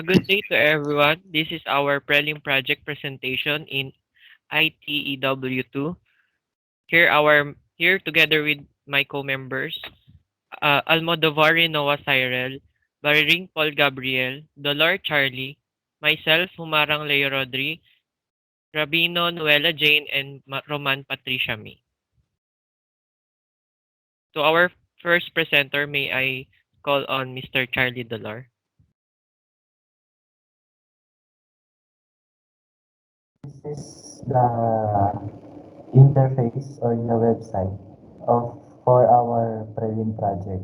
good day to everyone. This is our Prelim project presentation in ITEW2. Here together with my co-members, Almodovar Noah Cyril, Bariring Paul Gabriel, Dolor Charlie, myself Humarang Leo Rodri, Rabino Noela Jane, and Roman Patricia Me. To our first presenter, may I call on Mr. Charlie Dolor. This is the interface or the website of for our Prelim project.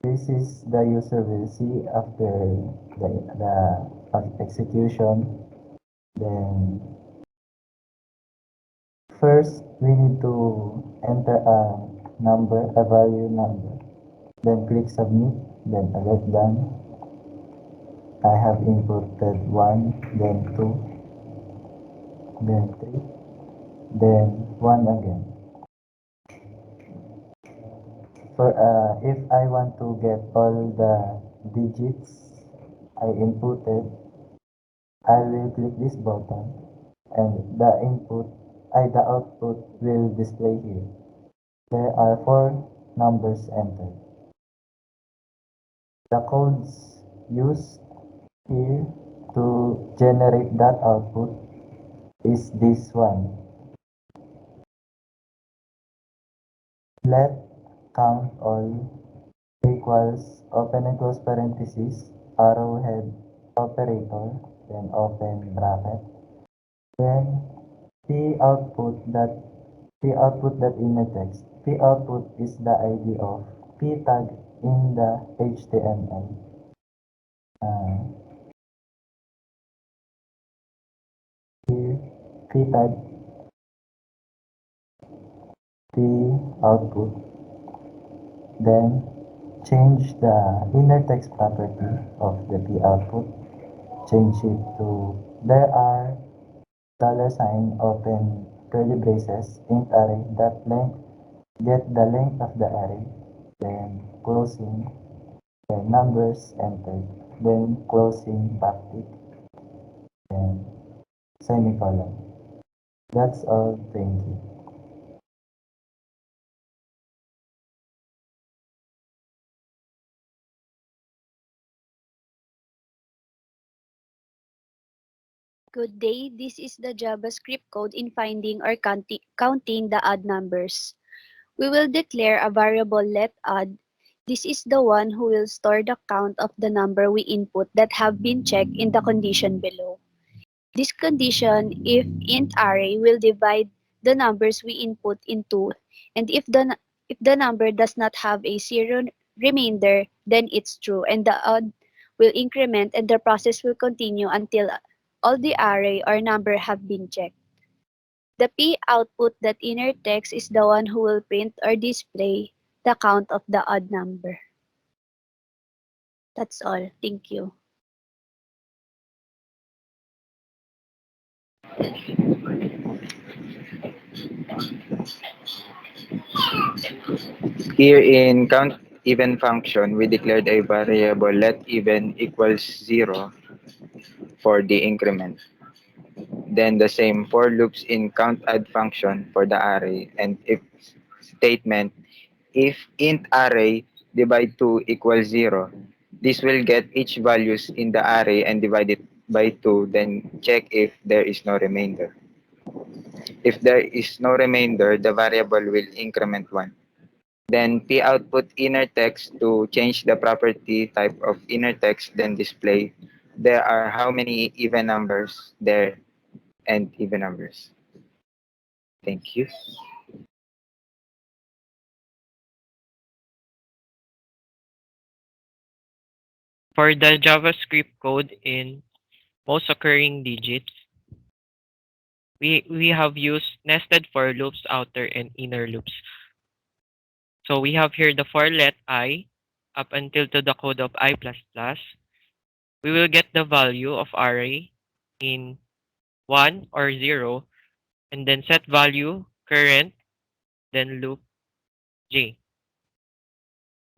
This is the user will see after the execution. Then first we need to enter a number, a value number. Then click submit. Then alert done. I have inputted 1, then 2, then 3, then 1 again. If I want to get all the digits I inputted, I will click this button and the output will display here. There are 4 numbers entered. The codes used here to generate that output is this one. Let count all equals open and close parenthesis, arrowhead operator, then open bracket, then p output that inner text. P output is the ID of p tag in the HTML. Here p tag p output, then change the inner text property of the p output. Change it to there are $sign open curly braces int array dot length, get the length of the array, then closing, then numbers entered, then closing backtick, then semicolon. That's all. Thank you. Good day, this is the JavaScript code in finding or counting the odd numbers. We will declare a variable let odd. This is the one who will store the count of the number we input that have been checked in the condition below. This condition, if int array, will divide the numbers we input into, and if the number does not have a zero remainder, then it's true, and the odd will increment and the process will continue until all the array or number have been checked. The p output, that inner text, is the one who will print or display the count of the odd number. That's all. Thank you. Here in count even function, we declared a variable let even equals 0 for the increment. Then the same for loops in count add function for the array and if statement if int array divide 2 equals 0. This will get each values in the array and divide it by 2, then check if there is no remainder. If there is no remainder, the variable will increment 1. Then p output inner text to change the property type of inner text, then display there are how many even numbers there and even numbers. Thank you. For the JavaScript code in most occurring digits, we have used nested for loops, outer and inner loops. So we have here the for let I up until to the code of I++. We will get the value of array in 1 or 0 and then set value current, then loop, J.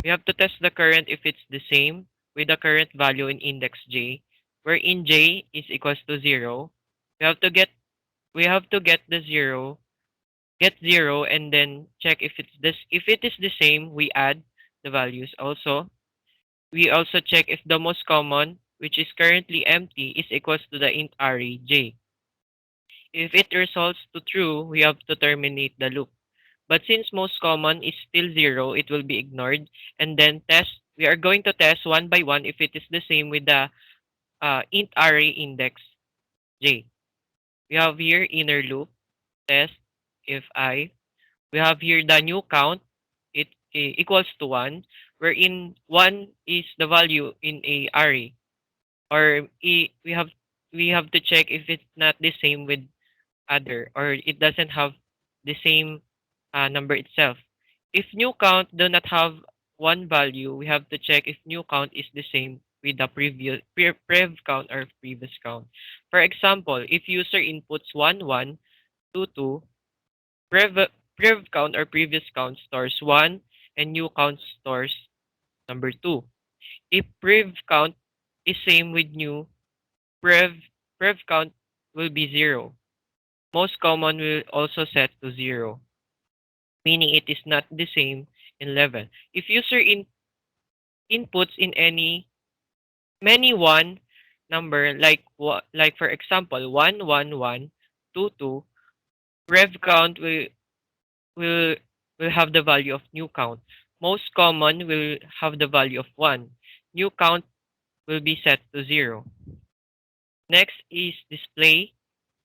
We have to test the current if it's the same with the current value in index J, wherein J is equals to 0. We have to get we have to get 0 and then check if it is the same, we add the values. Also, we also check if the most common, which is currently empty, is equals to the int array J. If it results to true, we have to terminate the loop. But since most common is still 0, it will be ignored. And then we are going to test one by one if it is the same with the int array index J. We have here inner loop, test, if I. We have here the new count, it equals to 1, wherein 1 is the value in a array. Or we have to check if it's not the same with other, or it doesn't have the same number itself. If new count do not have one value, we have to check if new count is the same with the prev count or previous count. For example, if user inputs 1 1 2 2, prev prev count or previous count stores 1 and new count stores number 2. If prev count is same with new, prev prev count will be 0. Most common will also set to 0, meaning it is not the same in level. If user inputs in many one number like for example 1 1 1 2 2, rev count will will have the value of new count. Most common will have the value of 1. New count will be set to 0. Next is display.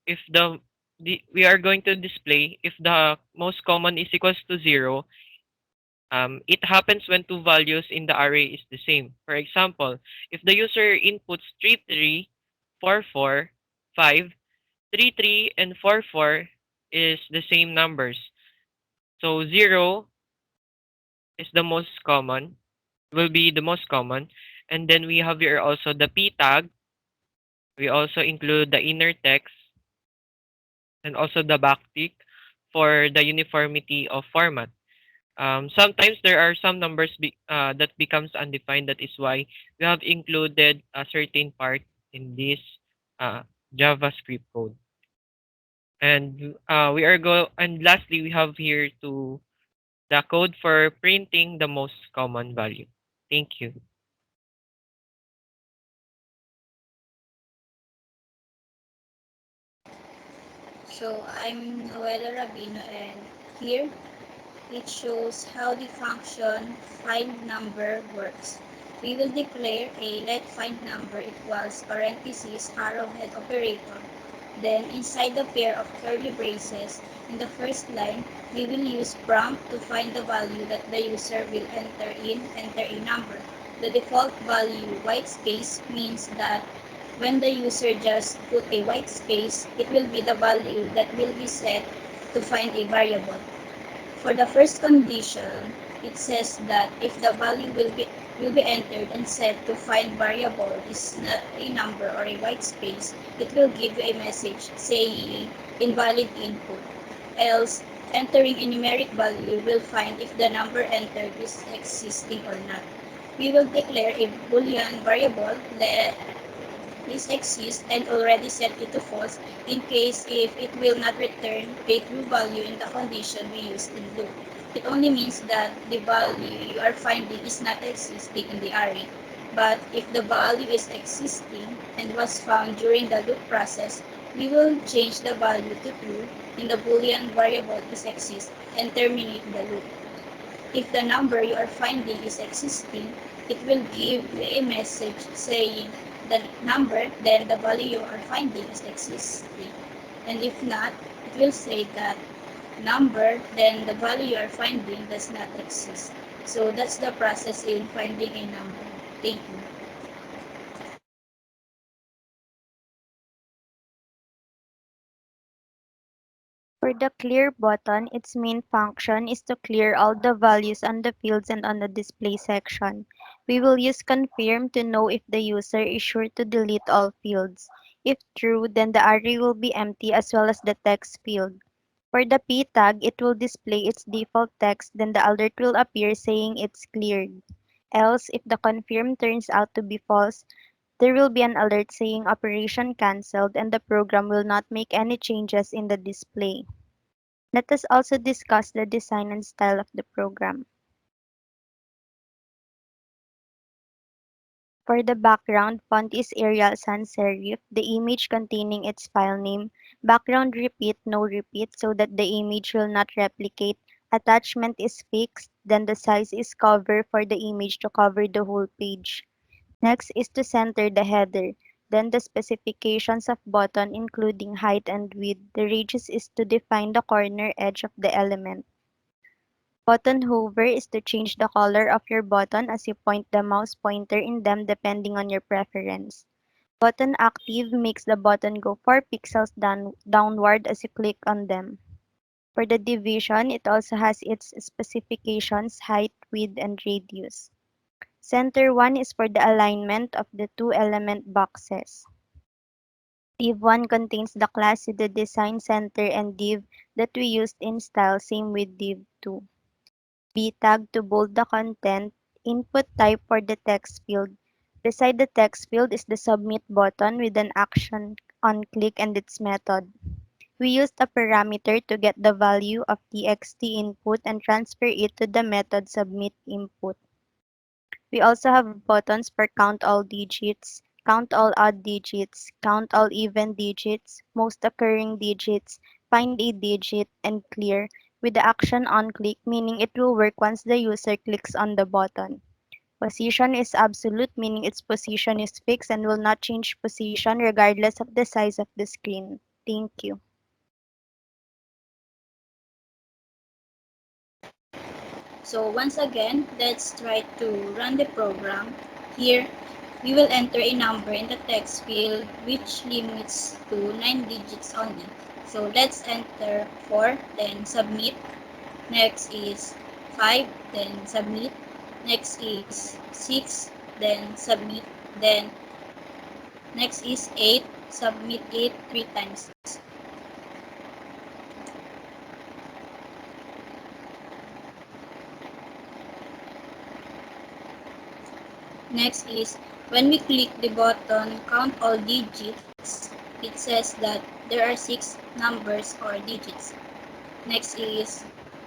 If we are going to display if the most common is equals to 0, it happens when two values in the array is the same. For example, if the user inputs 33 44 5, 33 and 44 is the same numbers. So 0 is the most common, will be the most common. And then we have here also the p tag. We also include the inner text and also the backtick for the uniformity of format. Sometimes there are some numbers that becomes undefined. That is why we have included a certain part in this uh, JavaScript code. And lastly, we have here to the code for printing the most common value. Thank you. So I'm Noela Rabino, and here it shows how the function find number works. We will declare a let find number equals parentheses arrowhead operator. Then inside the pair of curly braces, in the first line, we will use prompt to find the value that the user will enter a number. The default value white space means that when the user just put a white space, it will be the value that will be set to find a variable. For the first condition, it says that if the value will be entered and set to find variable is not a number or a white space, it will give you a message saying invalid input. Else, entering a numeric value will find if the number entered is existing or not. We will declare a boolean variable let this exists and already set it to false in case if it will not return a true value in the condition we used in loop. It only means that the value you are finding is not existing in the array. But if the value is existing and was found during the loop process, we will change the value to true in the boolean variable is exist and terminate the loop. If the number you are finding is existing, it will give you a message saying the number, then the value you are finding is existing. And if not, it will say that number, then the value you are finding does not exist. So that's the process in finding a number. Thank you. For the clear button, its main function is to clear all the values on the fields and on the display section. We will use confirm to know if the user is sure to delete all fields. If true, then the array will be empty as well as the text field. For the P tag, it will display its default text, then the alert will appear saying it's cleared. Else, if the confirm turns out to be false, there will be an alert saying operation cancelled and the program will not make any changes in the display. Let us also discuss the design and style of the program. For the background, font is Arial sans serif, the image containing its file name. Background repeat, no repeat, so that the image will not replicate. Attachment is fixed, then the size is cover for the image to cover the whole page. Next is to center the header. Then the specifications of button including height and width. The radius is to define the corner edge of the element. Button hover is to change the color of your button as you point the mouse pointer in them depending on your preference. Button active makes the button go 4 pixels downward as you click on them. For the division, it also has its specifications, height, width, and radius. Center 1 is for the alignment of the two element boxes. Div 1 contains the class with the design center and div that we used in style, same with div 2. B tag to bold the content. Input type for the text field. Beside the text field is the submit button with an action on click and its method. We used a parameter to get the value of txt input and transfer it to the method submit input. We also have buttons for count all digits, count all odd digits, count all even digits, most occurring digits, find a digit, and clear, with the action on click, meaning it will work once the user clicks on the button. Position is absolute, meaning its position is fixed and will not change position regardless of the size of the screen. Thank you. So once again, let's try to run the program. Here, we will enter a number in the text field which limits to 9 digits only. So let's enter 4, then submit. Next is 5, then submit. Next is 6, then submit. Then next is 8, submit it 3 times. Next is when we click the button count all digits, it says that there are 6 numbers or digits. Next is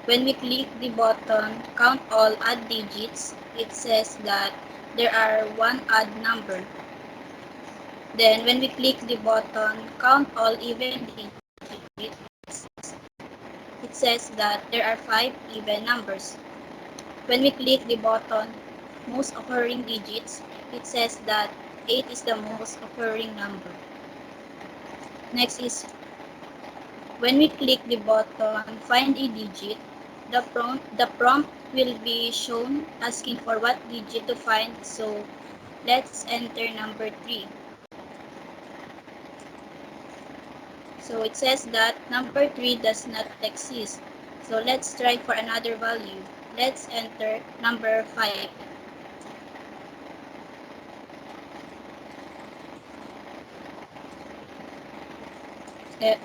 when we click the button count all odd digits, it says that there are 1 odd number. Then when we click the button count all even digits, it says that there are 5 even numbers. When we click the button most occurring digits, it says that 8 is the most occurring number. Next is when we click the button find a digit, the prompt will be shown asking for what digit to find. So let's enter number 3. So it says that number 3 does not exist. So let's try for another value. Let's enter number 5.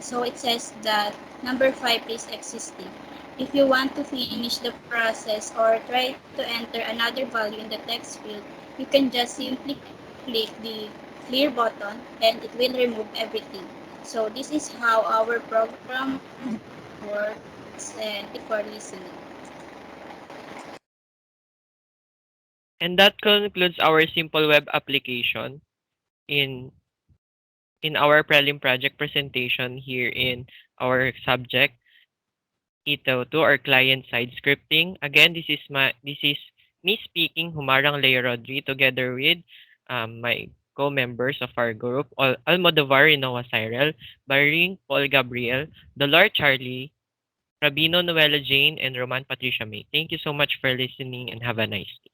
So it says that number 5 is existing. If you want to finish the process or try to enter another value in the text field, you can just simply click the clear button and it will remove everything. So this is how our program works, and thank you for listening. And that concludes our simple web application in in our Prelim project presentation here in our subject ITEW2 or client side scripting. Again, this is me speaking, Humarang Leo Rodri, together with my co-members of our group, Almodovar Rinoa Cyril, Baring Paul Gabriel, Dolor Charlie, Rabino Noela Jane, and Roman Patricia May. Thank you so much for listening and have a nice day.